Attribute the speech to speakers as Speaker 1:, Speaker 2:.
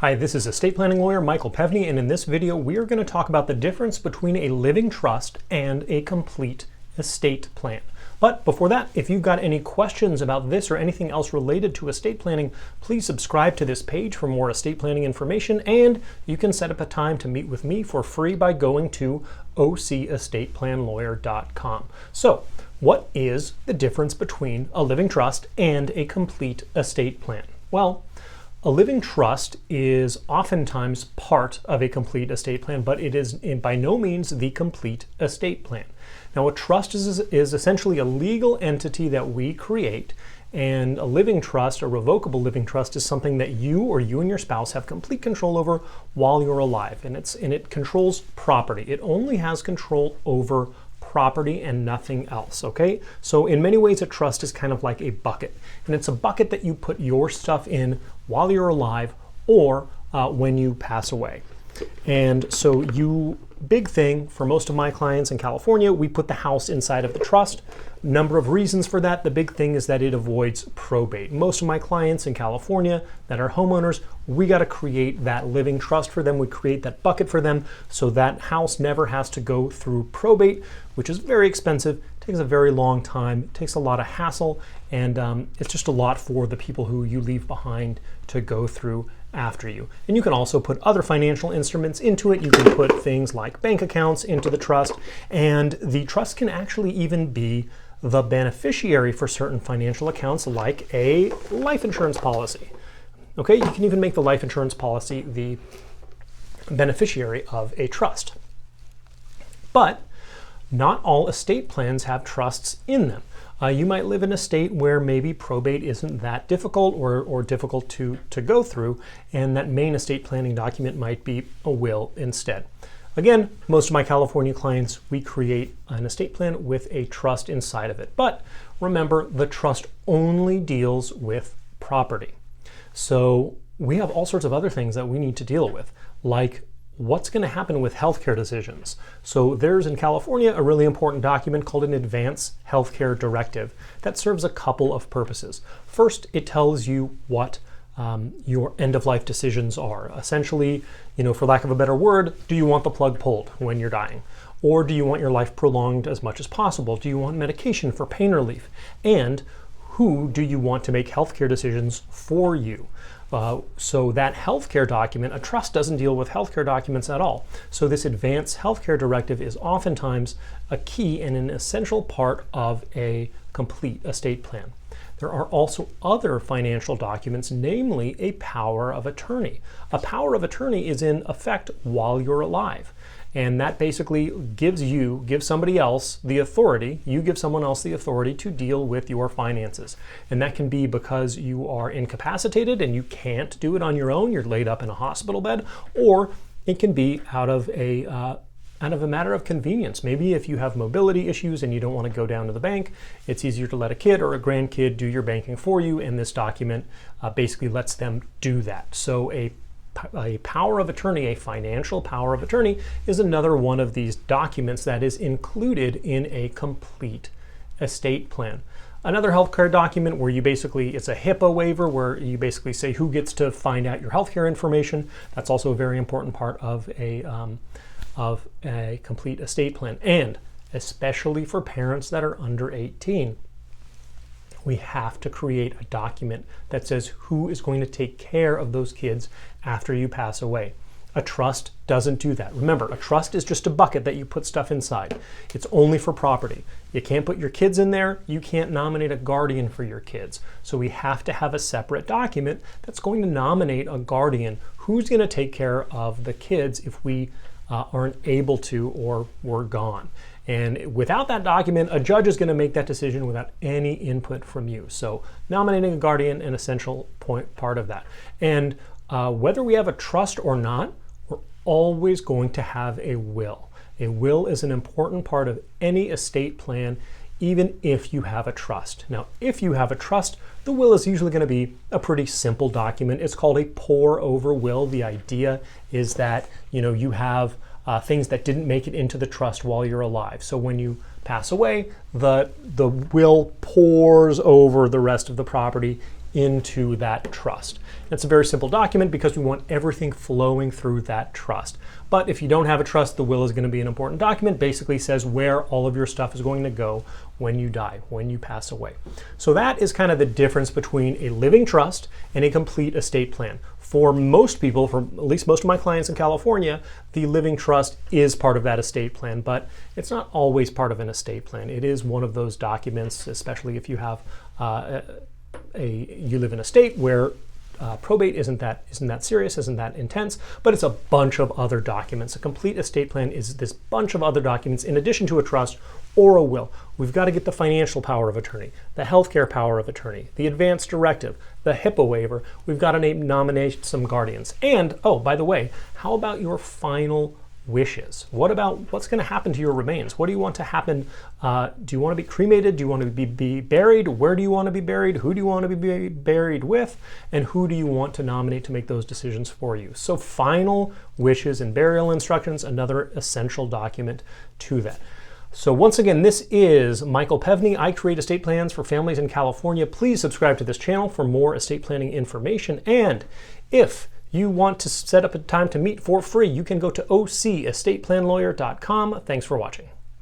Speaker 1: Hi, this is estate planning lawyer Michael Pevney, and in this video we are going to talk about the difference between a living trust and a complete estate plan. But before that, if you've got any questions about this or anything else related to estate planning, please subscribe to this page for more estate planning information, and you can set up a time to meet with me for free by going to ocestateplanlawyer.com. So, what is the difference between a living trust and a complete estate plan? Well, a living trust is oftentimes part of a complete estate plan, but it is by no means the complete estate plan. Now, a trust is essentially a legal entity that we create, and a living trust, a revocable living trust, is something that you and your spouse have complete control over while you're alive, and it controls property. It only has control over property and nothing else, okay? So in many ways, a trust is kind of like a bucket, and it's a bucket that you put your stuff in while you're alive or when you pass away. And so big thing for most of my clients in California, we put the house inside of the trust. Number of reasons for that. The big thing is that it avoids probate. Most of my clients in California that are homeowners, we got to create that living trust for them. We create that bucket for them so that house never has to go through probate, which is very expensive, takes a very long time, takes a lot of hassle, and it's just a lot for the people who you leave behind to go through after you. And you can also put other financial instruments into it. You can put things like bank accounts into the trust, and the trust can actually even be the beneficiary for certain financial accounts, like a life insurance policy. Okay, you can even make the life insurance policy the beneficiary of a trust. But not all estate plans have trusts in them. You might live in a state where maybe probate isn't that difficult or difficult to go through, and that main estate planning document might be a will instead. Again, most of my California clients, we create an estate plan with a trust inside of it. But remember, the trust only deals with property. So we have all sorts of other things that we need to deal with, like what's going to happen with healthcare decisions. So there's in California a really important document called an Advance Healthcare Directive that serves a couple of purposes. First, it tells you what your end-of-life decisions are. Essentially, for lack of a better word, do you want the plug pulled when you're dying? Or do you want your life prolonged as much as possible? Do you want medication for pain relief? And who do you want to make healthcare decisions for you? So that healthcare document, a trust doesn't deal with healthcare documents at all. So this Advanced Healthcare Directive is oftentimes a key and an essential part of a complete estate plan. There are also other financial documents, namely a power of attorney. A power of attorney is in effect while you're alive. And that basically gives somebody else the authority, you give someone else the authority to deal with your finances. And that can be because you are incapacitated and you can't do it on your own, you're laid up in a hospital bed, or it can be out of a matter of convenience. Maybe if you have mobility issues and you don't want to go down to the bank, it's easier to let a kid or a grandkid do your banking for you, and this document basically lets them do that. So a power of attorney, a financial power of attorney, is another one of these documents that is included in a complete estate plan. Another healthcare document where it's a HIPAA waiver where you basically say who gets to find out your healthcare information. That's also a very important part of a complete estate plan, and especially for parents that are under 18. We have to create a document that says who is going to take care of those kids after you pass away. A trust doesn't do that. Remember, a trust is just a bucket that you put stuff inside. It's only for property. You can't put your kids in there. You can't nominate a guardian for your kids. So we have to have a separate document that's going to nominate a guardian who's going to take care of the kids if we aren't able to or we're gone. And without that document, a judge is going to make that decision without any input from you. So nominating a guardian, an essential part of that. And whether we have a trust or not, we're always going to have a will. A will is an important part of any estate plan, even if you have a trust. Now, if you have a trust, the will is usually going to be a pretty simple document. It's called a pour-over will. The idea is that you have things that didn't make it into the trust while you're alive. So when you pass away, the will pours over the rest of the property into that trust. It's a very simple document because we want everything flowing through that trust. But if you don't have a trust, the will is going to be an important document. Basically says where all of your stuff is going to go when you die, when you pass away. So that is kind of the difference between a living trust and a complete estate plan. For most people, for at least most of my clients in California, the living trust is part of that estate plan, but it's not always part of an estate plan. It is one of those documents, especially if you have you live in a state where probate isn't that serious, isn't that intense, but it's a bunch of other documents. A complete estate plan is this bunch of other documents in addition to a trust or a will. We've got to get the financial power of attorney, the healthcare power of attorney, the Advance Directive, the HIPAA waiver. We've got to nominate some guardians. And, oh, by the way, how about your final wishes? What about what's going to happen to your remains? What do you want to happen? Do you want to be cremated? Do you want to be buried? Where do you want to be buried? Who do you want to be buried with? And who do you want to nominate to make those decisions for you? So final wishes and burial instructions, another essential document to that. So once again, this is Michael Pevney. I create estate plans for families in California. Please subscribe to this channel for more estate planning information. And if you want to set up a time to meet for free, you can go to ocestateplanlawyer.com. Thanks for watching.